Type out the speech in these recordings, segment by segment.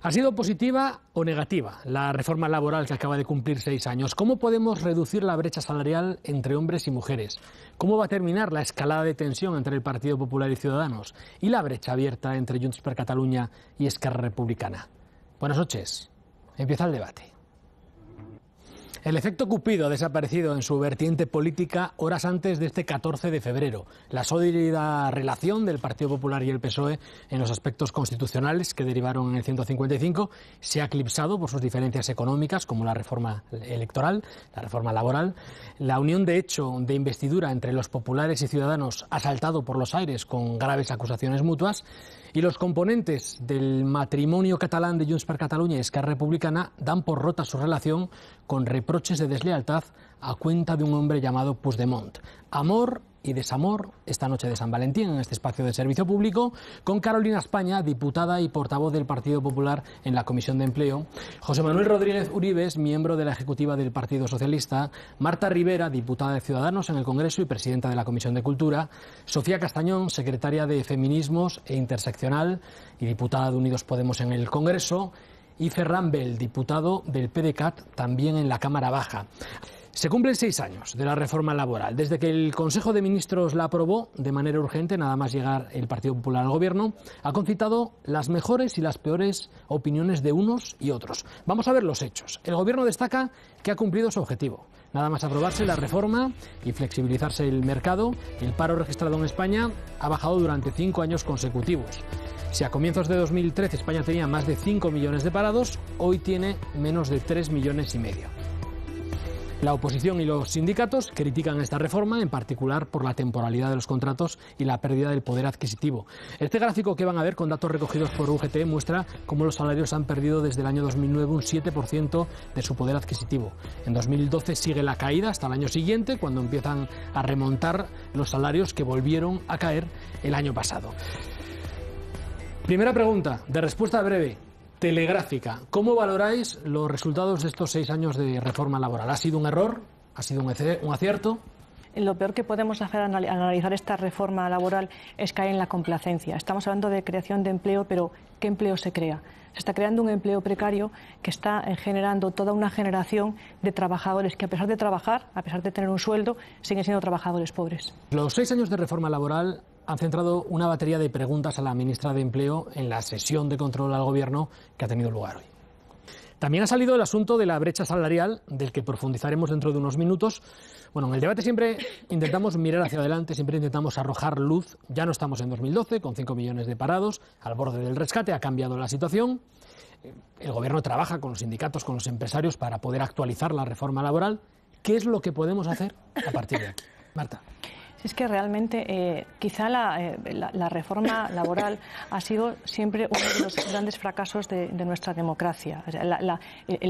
¿Ha sido positiva o negativa la reforma laboral que acaba de cumplir 6 años? ¿Cómo podemos reducir la brecha salarial entre hombres y mujeres? ¿Cómo va a terminar la escalada de tensión entre el Partido Popular y Ciudadanos? ¿Y la brecha abierta entre Junts per Catalunya y Esquerra Republicana? Buenas noches. Empieza el debate. El efecto Cupido ha desaparecido en su vertiente política horas antes de este 14 de febrero. La sólida relación del Partido Popular y el PSOE en los aspectos constitucionales que derivaron en el 155 se ha eclipsado por sus diferencias económicas, como la reforma electoral, la reforma laboral. La unión de hecho de investidura entre los populares y Ciudadanos ha saltado por los aires con graves acusaciones mutuas. Y los componentes del matrimonio catalán de Junts per Catalunya y Esquerra Republicana dan por rota su relación con reproches de deslealtad a cuenta de un hombre llamado Puigdemont. Amor y desamor esta noche de San Valentín en este espacio de servicio público con Carolina España, diputada y portavoz del Partido Popular en la Comisión de Empleo, José Manuel Rodríguez Uribes, miembro de la Ejecutiva del Partido Socialista, Marta Rivera, diputada de Ciudadanos en el Congreso y presidenta de la Comisión de Cultura, Sofía Castañón, secretaria de Feminismos e Interseccional y diputada de Unidos Podemos en el Congreso, y Ferran Bel, diputado del PDeCAT también en la Cámara Baja. Se cumplen 6 años de la reforma laboral. Desde que el Consejo de Ministros la aprobó de manera urgente, nada más llegar el Partido Popular al Gobierno, ha concitado las mejores y las peores opiniones de unos y otros. Vamos a ver los hechos. El Gobierno destaca que ha cumplido su objetivo. Nada más aprobarse la reforma y flexibilizarse el mercado, el paro registrado en España ha bajado durante 5 años consecutivos. Si a comienzos de 2013 España tenía más de 5 millones de parados, hoy tiene menos de 3,5 millones. La oposición y los sindicatos critican esta reforma, en particular por la temporalidad de los contratos y la pérdida del poder adquisitivo. Este gráfico que van a ver con datos recogidos por UGT muestra cómo los salarios han perdido desde el año 2009 un 7% de su poder adquisitivo. En 2012 sigue la caída hasta el año siguiente, cuando empiezan a remontar los salarios que volvieron a caer el año pasado. Primera pregunta, de respuesta breve, telegráfica. ¿Cómo valoráis los resultados de estos 6 años de reforma laboral? ¿Ha sido un error? ¿Ha sido un acierto? Lo peor que podemos hacer al analizar esta reforma laboral es caer en la complacencia. Estamos hablando de creación de empleo, pero ¿qué empleo se crea? Se está creando un empleo precario que está generando toda una generación de trabajadores que, a pesar de trabajar, a pesar de tener un sueldo, siguen siendo trabajadores pobres. Los 6 años de reforma laboral han centrado una batería de preguntas a la ministra de Empleo en la sesión de control al Gobierno que ha tenido lugar hoy. También ha salido el asunto de la brecha salarial, del que profundizaremos dentro de unos minutos. Bueno, en el debate siempre intentamos mirar hacia adelante, siempre intentamos arrojar luz. Ya no estamos en 2012, con 5 millones de parados, al borde del rescate, ha cambiado la situación. El Gobierno trabaja con los sindicatos, con los empresarios, para poder actualizar la reforma laboral. ¿Qué es lo que podemos hacer a partir de aquí? Marta. Es que realmente quizá la reforma laboral ha sido siempre uno de los grandes fracasos de nuestra democracia,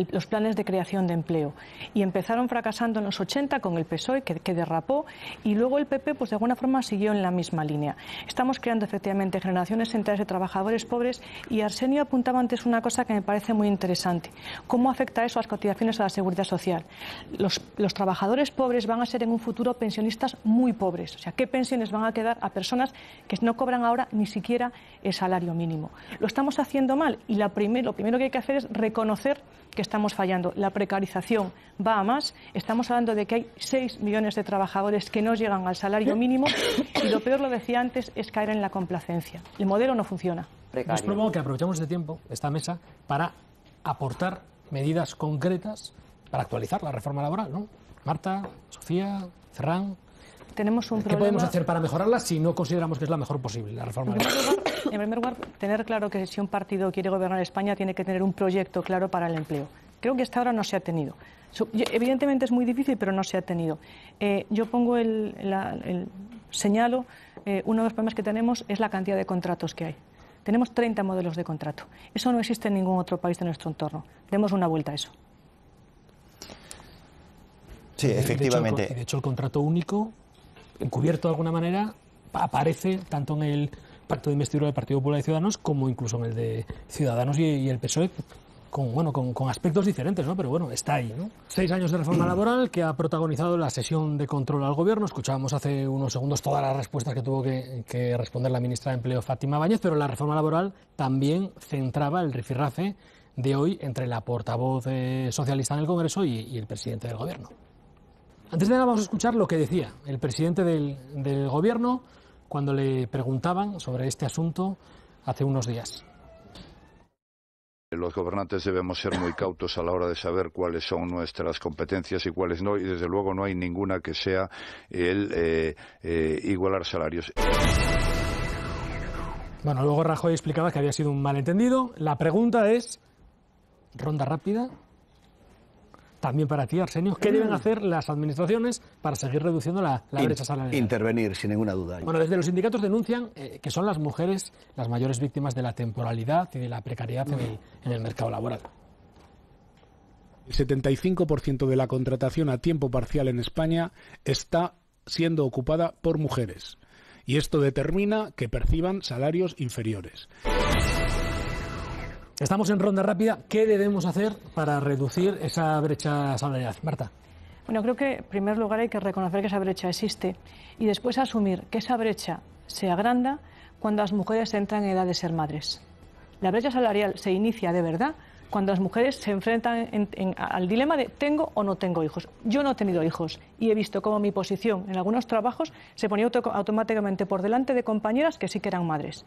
los planes de creación de empleo. Y empezaron fracasando en los 80 con el PSOE, que derrapó, y luego el PP pues de alguna forma siguió en la misma línea. Estamos creando efectivamente generaciones enteras de trabajadores pobres, y Arsenio apuntaba antes una cosa que me parece muy interesante. ¿Cómo afecta eso a las cotizaciones a la seguridad social? Los trabajadores pobres van a ser en un futuro pensionistas muy pobres. O sea, ¿qué pensiones van a quedar a personas que no cobran ahora ni siquiera el salario mínimo? Lo estamos haciendo mal, y lo primero que hay que hacer es reconocer que estamos fallando. La precarización va a más. Estamos hablando de que hay 6 millones de trabajadores que no llegan al salario mínimo, y lo peor, lo decía antes, es caer en la complacencia. El modelo no funciona. Os propongo que aprovechemos este tiempo, esta mesa, para aportar medidas concretas para actualizar la reforma laboral, ¿no? Marta, Sofía, Ferran. Tenemos un problema. ¿Qué podemos hacer para mejorarla si no consideramos que es la mejor posible, la reforma laboral? En primer lugar, tener claro que si un partido quiere gobernar España tiene que tener un proyecto claro para el empleo. Creo que hasta ahora no se ha tenido. Evidentemente es muy difícil, pero no se ha tenido. Yo pongo señalo, uno de los problemas que tenemos es la cantidad de contratos que hay. Tenemos 30 modelos de contrato. Eso no existe en ningún otro país de nuestro entorno. Demos una vuelta a eso. Sí, efectivamente. De hecho, el contrato único, encubierto de alguna manera, aparece tanto en el pacto de investidura del Partido Popular y Ciudadanos como incluso en el de Ciudadanos y el PSOE. con aspectos diferentes, ¿no? Pero bueno, está ahí, ¿no? 6 años de reforma laboral que ha protagonizado la sesión de control al Gobierno. Escuchábamos hace unos segundos todas las respuestas que tuvo que responder la ministra de Empleo, Fátima Báñez, pero la reforma laboral también centraba el rifirrafe de hoy entre la portavoz socialista en el Congreso y el presidente del Gobierno. Antes de nada vamos a escuchar lo que decía el presidente del Gobierno cuando le preguntaban sobre este asunto hace unos días. Los gobernantes debemos ser muy cautos a la hora de saber cuáles son nuestras competencias y cuáles no, y desde luego no hay ninguna que sea el igualar salarios. Bueno, luego Rajoy explicaba que había sido un malentendido. La pregunta es, ronda rápida, también para ti, Arsenio, ¿qué deben hacer las administraciones para seguir reduciendo la brecha salarial? Intervenir, sin ninguna duda. Bueno, desde los sindicatos denuncian que son las mujeres las mayores víctimas de la temporalidad y de la precariedad en el mercado laboral. El 75% de la contratación a tiempo parcial en España está siendo ocupada por mujeres. Y esto determina que perciban salarios inferiores. Estamos en ronda rápida. ¿Qué debemos hacer para reducir esa brecha salarial? Marta. Bueno, creo que en primer lugar hay que reconocer que esa brecha existe y después asumir que esa brecha se agranda cuando las mujeres entran en edad de ser madres. La brecha salarial se inicia de verdad cuando las mujeres se enfrentan al dilema de ¿tengo o no tengo hijos? Yo no he tenido hijos y he visto cómo mi posición en algunos trabajos se ponía automáticamente por delante de compañeras que sí que eran madres.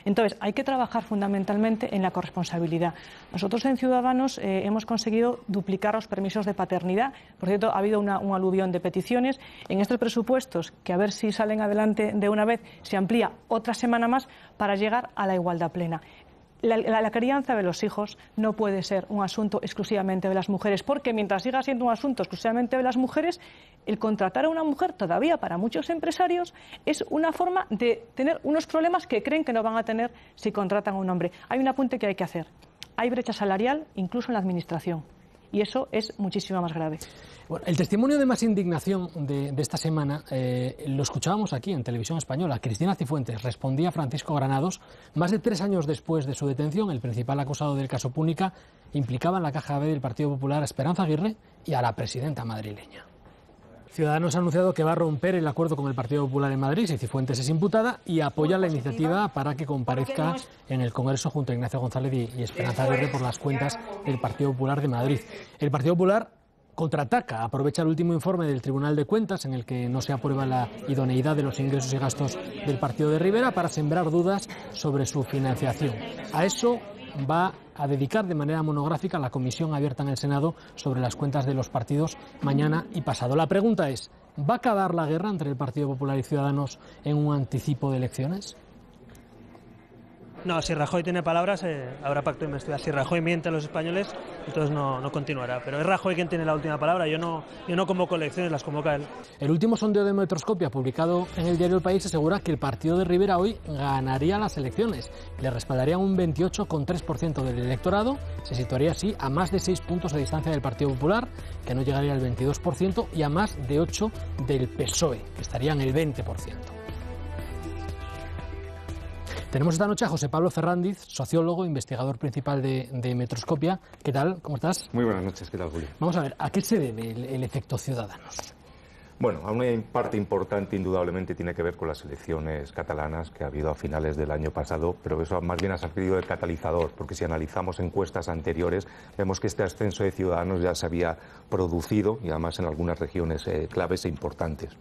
Entonces, hay que trabajar fundamentalmente en la corresponsabilidad. Nosotros en Ciudadanos hemos conseguido duplicar los permisos de paternidad. Por cierto, ha habido un aluvión de peticiones. En estos presupuestos, que a ver si salen adelante de una vez, se amplía otra semana más para llegar a la igualdad plena. La crianza de los hijos no puede ser un asunto exclusivamente de las mujeres, porque mientras siga siendo un asunto exclusivamente de las mujeres, el contratar a una mujer todavía para muchos empresarios es una forma de tener unos problemas que creen que no van a tener si contratan a un hombre. Hay un apunte que hay que hacer. Hay brecha salarial incluso en la administración. Y eso es muchísimo más grave. Bueno, el testimonio de más indignación de esta semana lo escuchábamos aquí en Televisión Española. Cristina Cifuentes respondía a Francisco Granados. Más de 3 años después de su detención, el principal acusado del caso Púnica implicaba en la caja B del Partido Popular a Esperanza Aguirre y a la presidenta madrileña. Ciudadanos ha anunciado que va a romper el acuerdo con el Partido Popular en Madrid si Cifuentes es imputada y apoya la iniciativa para que comparezca en el Congreso junto a Ignacio González y Esperanza Aguirre por las cuentas del Partido Popular de Madrid. El Partido Popular contraataca, aprovecha el último informe del Tribunal de Cuentas en el que no se aprueba la idoneidad de los ingresos y gastos del partido de Rivera para sembrar dudas sobre su financiación. A eso va a dedicar de manera monográfica la comisión abierta en el Senado sobre las cuentas de los partidos mañana y pasado. La pregunta es, ¿va a acabar la guerra entre el Partido Popular y Ciudadanos en un anticipo de elecciones? No, si Rajoy tiene palabras, habrá pacto de investidura. Si Rajoy miente a los españoles, entonces no continuará. Pero es Rajoy quien tiene la última palabra. Yo no convoco elecciones, las convoca él. El último sondeo de Metroscopia, publicado en el diario El País, asegura que el partido de Rivera hoy ganaría las elecciones. Le respaldaría un 28,3% del electorado. Se situaría así a más de 6 puntos de distancia del Partido Popular, que no llegaría al 22%, y a más de 8 del PSOE, que estaría en el 20%. Tenemos esta noche a José Pablo Ferrandiz, sociólogo, investigador principal de Metroscopia. ¿Qué tal? ¿Cómo estás? Muy buenas noches, ¿qué tal, Julio? Vamos a ver, ¿a qué se debe el efecto Ciudadanos? Bueno, a una parte importante indudablemente tiene que ver con las elecciones catalanas que ha habido a finales del año pasado, pero eso más bien ha servido de catalizador, porque si analizamos encuestas anteriores, vemos que este ascenso de Ciudadanos ya se había producido y además en algunas regiones claves e importantes.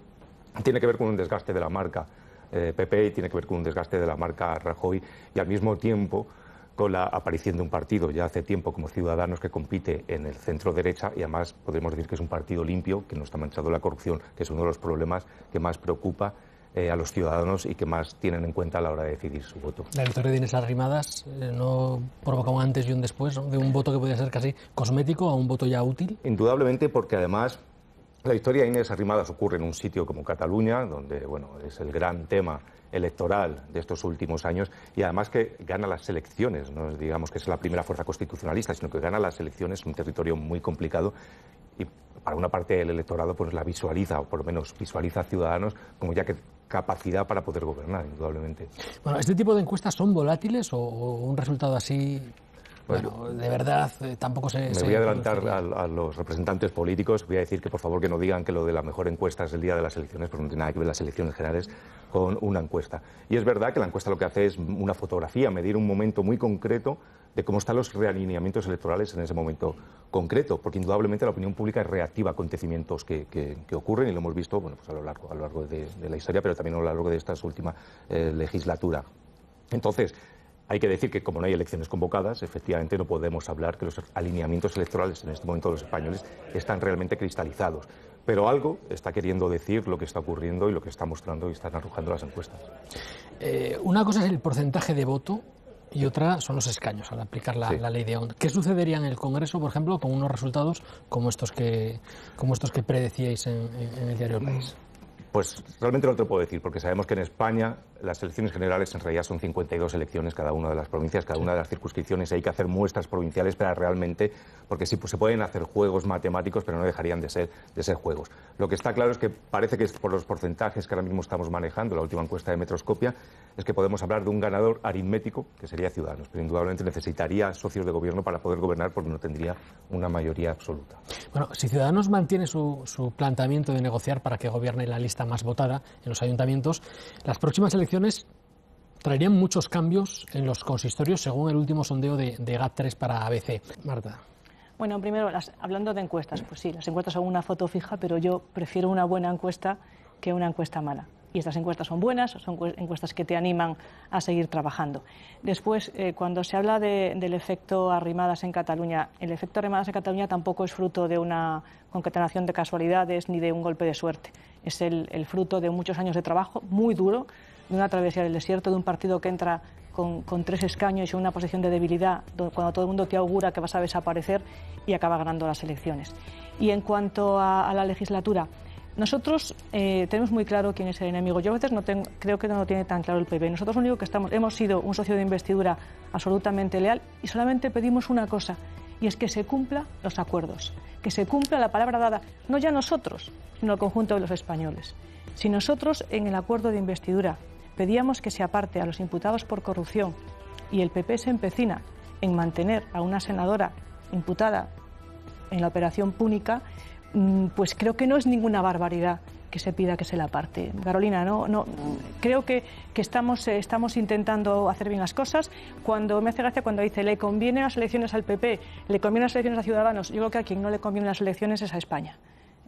Tiene que ver con un desgaste de la marca PP y tiene que ver con un desgaste de la marca Rajoy y al mismo tiempo con la aparición de un partido ya hace tiempo como Ciudadanos que compite en el centro derecha y además podemos decir que es un partido limpio, que no está manchado de la corrupción, que es uno de los problemas que más preocupa a los ciudadanos y que más tienen en cuenta a la hora de decidir su voto. La victoria de Inés Arrimadas no provoca un antes y un después, ¿no? De un voto que podía ser casi cosmético a un voto ya útil. Indudablemente, porque además la historia de Inés Arrimadas ocurre en un sitio como Cataluña, donde bueno, es el gran tema electoral de estos últimos años y además que gana las elecciones, no digamos que es la primera fuerza constitucionalista, sino que gana las elecciones en un territorio muy complicado y para una parte del electorado pues la visualiza, o por lo menos visualiza a Ciudadanos como ya que capacidad para poder gobernar, indudablemente. Bueno, ¿este tipo de encuestas son volátiles o un resultado así Bueno, de verdad, tampoco se... Me voy a adelantar a los representantes políticos. Voy a decir que, por favor, que no digan que lo de la mejor encuesta es el día de las elecciones, porque no tiene nada que ver las elecciones generales con una encuesta. Y es verdad que la encuesta lo que hace es una fotografía, medir un momento muy concreto de cómo están los realineamientos electorales en ese momento concreto, porque indudablemente la opinión pública es reactiva a acontecimientos que ocurren, y lo hemos visto pues a lo largo de la historia, pero también a lo largo de esta última legislatura. Entonces, hay que decir que como no hay elecciones convocadas, efectivamente no podemos hablar que los alineamientos electorales en este momento de los españoles están realmente cristalizados. Pero algo está queriendo decir lo que está ocurriendo y lo que está mostrando y están arrojando las encuestas. Una cosa es el porcentaje de voto y otra son los escaños al aplicar la ley de Hond. ¿Qué sucedería en el Congreso, por ejemplo, con unos resultados como estos que predecíais en el diario El País? Pues realmente no te lo puedo decir, porque sabemos que en España las elecciones generales en realidad son 52 elecciones cada una de las provincias, cada una de las circunscripciones, y hay que hacer muestras provinciales para realmente, porque sí, pues se pueden hacer juegos matemáticos, pero no dejarían de ser juegos. Lo que está claro es que parece que por los porcentajes que ahora mismo estamos manejando, la última encuesta de Metroscopia, es que podemos hablar de un ganador aritmético, que sería Ciudadanos, pero indudablemente necesitaría socios de gobierno para poder gobernar, porque no tendría una mayoría absoluta. Bueno, si Ciudadanos mantiene su planteamiento de negociar para que gobierne la lista más votada en los ayuntamientos, las próximas elecciones traerían muchos cambios en los consistorios, según el último sondeo de GAT3 para ABC. Marta. Bueno, primero, hablando de encuestas, pues sí, las encuestas son una foto fija, pero yo prefiero una buena encuesta que una encuesta mala. Y estas encuestas son buenas, son encuestas que te animan a seguir trabajando. Después, cuando se habla del efecto Arrimadas en Cataluña, el efecto Arrimadas en Cataluña tampoco es fruto de una concatenación de casualidades ni de un golpe de suerte. Es el fruto de muchos años de trabajo muy duro, de una travesía del desierto, de un partido que entra con 3 escaños y una posición de debilidad, cuando todo el mundo te augura que vas a desaparecer, y acaba ganando las elecciones. Y en cuanto a la legislatura, nosotros tenemos muy claro quién es el enemigo. Yo a veces creo que no lo tiene tan claro el PP. Nosotros lo único que hemos sido un socio de investidura absolutamente leal, y solamente pedimos una cosa, y es que se cumplan los acuerdos, que se cumpla la palabra dada, no ya nosotros, sino el conjunto de los españoles. Si nosotros en el acuerdo de investidura pedíamos que se aparte a los imputados por corrupción, y el PP se empecina en mantener a una senadora imputada en la operación Púnica, pues creo que no es ninguna barbaridad que se pida que se la aparte. Carolina, no creo que estamos intentando hacer bien las cosas. Cuando me hace gracia cuando dice le conviene las elecciones al PP, le conviene las elecciones a Ciudadanos, yo creo que a quien no le conviene las elecciones es a España.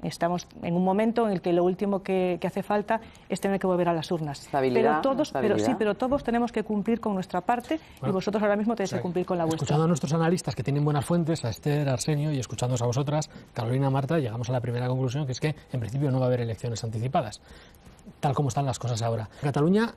Estamos en un momento en el que lo último que hace falta es tener que volver a las urnas. Pero todos tenemos que cumplir con nuestra parte, y vosotros ahora mismo tenéis que cumplir con la vuestra. Escuchando a nuestros analistas que tienen buenas fuentes, a Esther, a Arsenio, y escuchándoos a vosotras, Carolina, Marta, llegamos a la primera conclusión, que es que en principio no va a haber elecciones anticipadas, tal como están las cosas ahora. Cataluña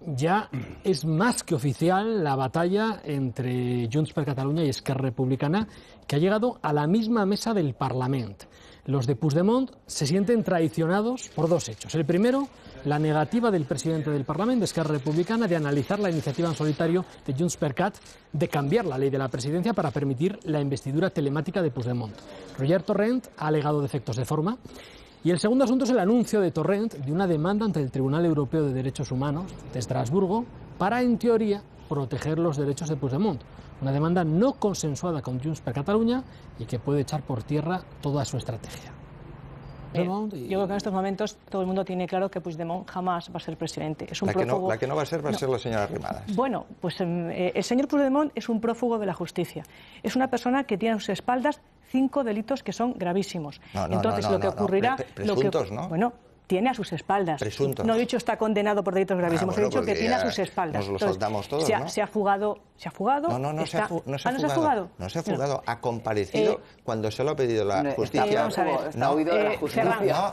ya es más que oficial la batalla entre Junts per Catalunya y Esquerra Republicana, que ha llegado a la misma mesa del Parlament. Los de Puigdemont se sienten traicionados por 2 hechos. El primero, la negativa del presidente del Parlament, de Esquerra Republicana, de analizar la iniciativa en solitario de Junts per Cat de cambiar la ley de la presidencia para permitir la investidura telemática de Puigdemont. Roger Torrent ha alegado defectos de forma. Y el segundo asunto es el anuncio de Torrent de una demanda ante el Tribunal Europeo de Derechos Humanos de Estrasburgo para, en teoría, proteger los derechos de Puigdemont. Una demanda no consensuada con Junts per Catalunya y que puede echar por tierra toda su estrategia. Yo creo que en estos momentos todo el mundo tiene claro que Puigdemont jamás va a ser presidente. Es un prófugo... La que no va a ser la señora Arrimadas. Bueno, pues el señor Puigdemont es un prófugo de la justicia. Es una persona que tiene a sus espaldas 5 delitos que son gravísimos. Entonces, lo que ocurrirá... Presuntos, ¿no? Bueno, tiene a sus espaldas. Presuntos. No he dicho está condenado por delitos gravísimos, he dicho que tiene a sus espaldas. Nos lo soltamos todos, ¿no? Se ha fugado. ¿Se ha fugado? No se ha fugado. No se ha fugado. Ha comparecido cuando se lo ha pedido la justicia. Vamos a ver.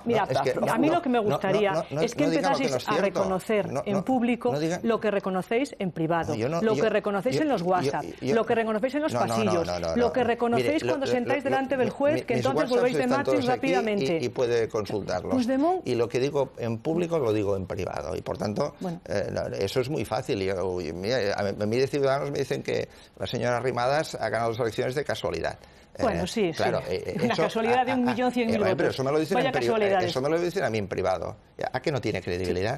Mira, a mí lo que me gustaría es que empezaseis a reconocer en público lo que reconocéis en privado, lo que reconocéis en los WhatsApp, lo que reconocéis en los pasillos, lo que reconocéis cuando sentáis delante del juez, que entonces volvéis de marchis rápidamente. Y puede consultarlos. Y lo que digo en público lo digo en privado. Y por tanto, eso es muy fácil. Y, a mí de Ciudadanos me dicen que la señora Arrimadas ha ganado las elecciones de casualidad. Bueno, sí, claro, una casualidad de 1.100.000 votos. Pero eso me lo dicen Vaya casualidades. Eso me lo dicen a mí en privado. ¿A qué no tiene credibilidad?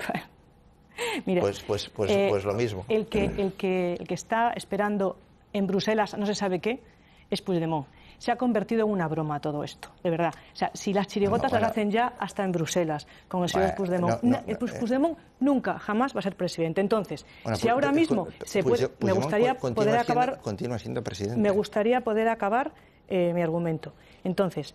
Mira, pues lo mismo. El que está esperando en Bruselas no se sabe qué, es Puigdemont. Se ha convertido en una broma todo esto, de verdad. O sea, si las chirigotas las hacen ya hasta en Bruselas, con el señor Puigdemont. Puigdemont nunca, jamás va a ser presidente. Entonces, si ahora mismo se puede... Me gustaría poder acabar... Continúa siendo presidente. Me gustaría poder acabar mi argumento. Entonces,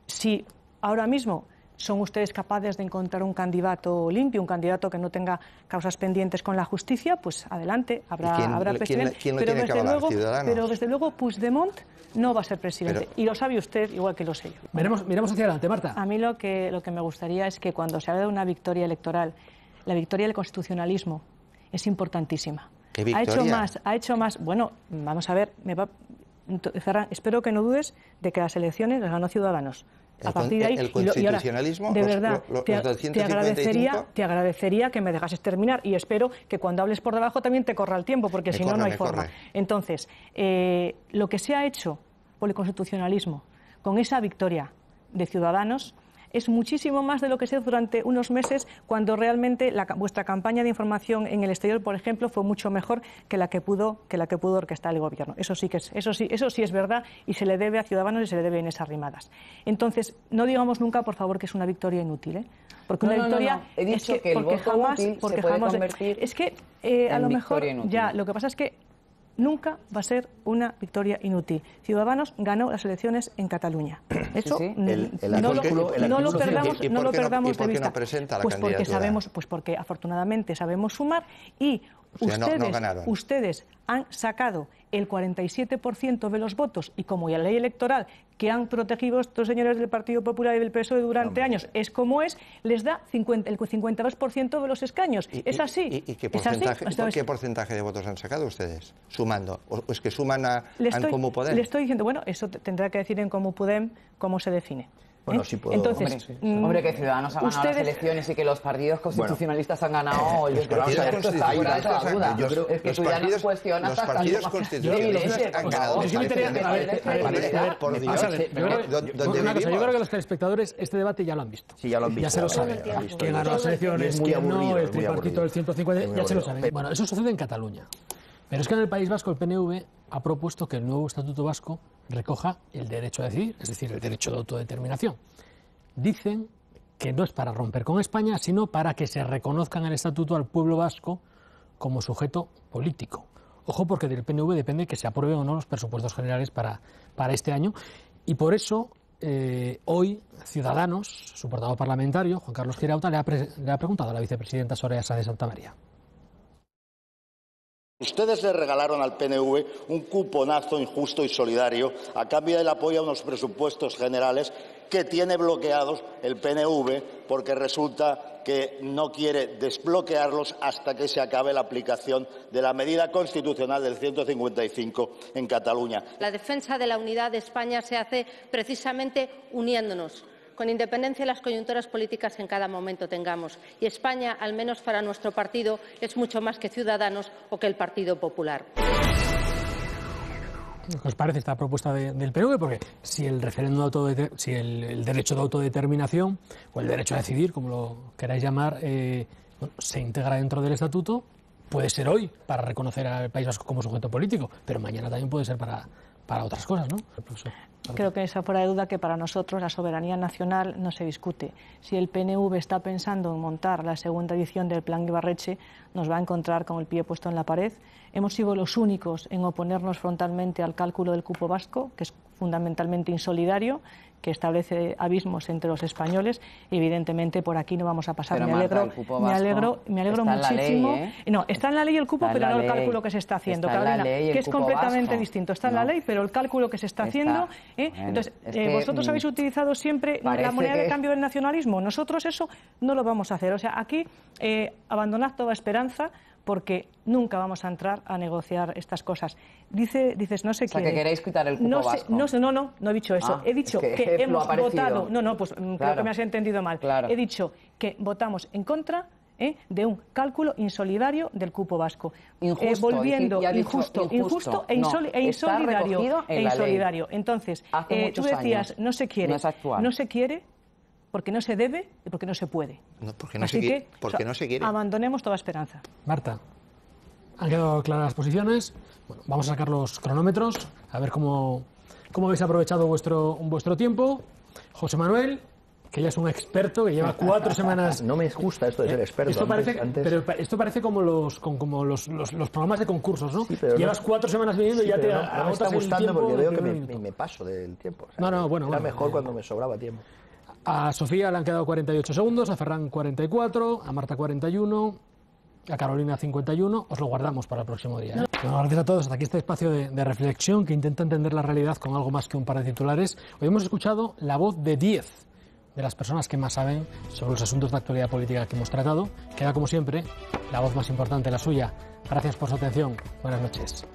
si ahora mismo son ustedes capaces de encontrar un candidato limpio, un candidato que no tenga causas pendientes con la justicia, pues adelante, habrá presidente. ¿Quién lo tiene que avalar? ¿Ciudadanos? Pero desde luego Puigdemont no va a ser presidente. Y lo sabe usted igual que lo sé yo. Miremos hacia adelante, Marta. A mí lo que me gustaría es que cuando se habla de una victoria electoral, la victoria del constitucionalismo es importantísima. ¿Qué victoria? Ha hecho más. Bueno, vamos a ver, Ferran, espero que no dudes de que las elecciones las ganó Ciudadanos. A partir de ahí, el constitucionalismo, de verdad, te agradecería que me dejases terminar y espero que cuando hables por debajo también te corra el tiempo, porque si no, no hay forma. Entonces, lo que se ha hecho por el constitucionalismo con esa victoria de Ciudadanos es muchísimo más de lo que se hizo durante unos meses, cuando realmente vuestra campaña de información en el exterior, por ejemplo, fue mucho mejor que la que pudo orquestar el gobierno. Eso sí es verdad, y se le debe a Ciudadanos y se le debe a Inés Arrimadas. Entonces, no digamos nunca, por favor, que es una victoria inútil, porque una victoria he dicho que el voto útil se puede convertir a lo mejor inútil. Ya, lo que pasa es que nunca va a ser una victoria inútil. Ciudadanos ganó las elecciones en Cataluña. Eso no lo perdamos de vista. ¿Y por qué no presenta la candidatura? Porque afortunadamente sabemos sumar y ustedes han sacado el 47% de los votos, y como ya la ley electoral que han protegido estos señores del Partido Popular y del PSOE durante años es como es, les da el 52% de los escaños. Es así. ¿Y qué porcentaje de votos han sacado ustedes? Sumando. ¿O es que suman a Comú Podem? Le estoy diciendo, bueno, eso tendrá que decir en Comú Podem cómo se define. Bueno, sí puedo. Entonces, hombre, que Ciudadanos ha ganado las elecciones y que los partidos constitucionalistas han ganado. Los partidos constitucionalistas han ganado. Los partidos constitucionalistas han ganado. Yo creo que los telespectadores este debate ya lo han visto. Sí, ya lo han visto. Ya se lo saben. Quién ganó las elecciones, quién no, el tripartito del 150, ya se lo saben. Bueno, eso sucede en Cataluña. Pero es que en el País Vasco el PNV ha propuesto que el nuevo Estatuto Vasco recoja el derecho a decidir, es decir, el derecho de autodeterminación. Dicen que no es para romper con España, sino para que se reconozca en el Estatuto al pueblo vasco como sujeto político. Ojo, porque del PNV depende que se aprueben o no los presupuestos generales para este año. Y por eso, hoy, Ciudadanos, su portavoz parlamentario, Juan Carlos Girauta, le ha preguntado a la vicepresidenta Soraya Sáenz de Santa María. Ustedes le regalaron al PNV un cuponazo injusto y solidario a cambio del apoyo a unos presupuestos generales que tiene bloqueados el PNV porque resulta que no quiere desbloquearlos hasta que se acabe la aplicación de la medida constitucional del 155 en Cataluña. La defensa de la unidad de España se hace precisamente uniéndonos, con independencia de las coyunturas políticas que en cada momento tengamos. Y España, al menos para nuestro partido, es mucho más que Ciudadanos o que el Partido Popular. ¿Qué os parece esta propuesta del PNV? Porque si el referéndum si el derecho de autodeterminación o el derecho a decidir, como lo queráis llamar, se integra dentro del Estatuto, puede ser hoy para reconocer al País Vasco como sujeto político, pero mañana también puede ser para otras cosas, ¿no? Creo que esa fuera de duda que para nosotros la soberanía nacional no se discute. Si el PNV está pensando en montar la segunda edición del Plan Ibarretxe, nos va a encontrar con el pie puesto en la pared. Hemos sido los únicos en oponernos frontalmente al cálculo del cupo vasco, que es fundamentalmente insolidario, que establece abismos entre los españoles. Evidentemente por aquí no vamos a pasar. Pero, me alegro muchísimo. Ley, ¿eh? No, está en la ley el cupo, pero no el cálculo que se está haciendo, Carolina, que es completamente distinto. Está en la ley, pero el cálculo que se está haciendo. Entonces, vosotros habéis utilizado siempre la moneda de cambio del nacionalismo. Nosotros eso no lo vamos a hacer. O sea, aquí abandonad toda esperanza, porque nunca vamos a entrar a negociar estas cosas. Dices, no se quiere. O sea, que queréis quitar el cupo vasco. No he dicho eso. He dicho que hemos votado... Pues creo que me has entendido mal. Claro. He dicho que votamos en contra de un cálculo insolidario del cupo vasco. Injusto, volviendo injusto e insolidario. Entonces, tú decías, no se quiere. No se quiere porque no se debe y porque no se puede. No, porque no se quiere. Abandonemos toda esperanza. Marta. Han quedado claras las posiciones. Bueno, vamos a sacar los cronómetros, a ver cómo habéis aprovechado vuestro tiempo. José Manuel, que ya es un experto, que lleva 4 semanas... No me gusta esto de ser experto. Pero esto parece como los programas de concursos, ¿no? Sí, Llevas 4 semanas viviendo y ya te no me está gustando porque veo que me paso del tiempo. O sea, era mejor cuando me sobraba tiempo. A Sofía le han quedado 48 segundos, a Ferran 44, a Marta 41, a Carolina 51. Os lo guardamos para el próximo día. Bueno, gracias a todos. Hasta aquí este espacio de reflexión que intenta entender la realidad con algo más que un par de titulares. Hoy hemos escuchado la voz de 10 de las personas que más saben sobre los asuntos de actualidad política que hemos tratado. Queda, como siempre, la voz más importante, la suya. Gracias por su atención. Buenas noches.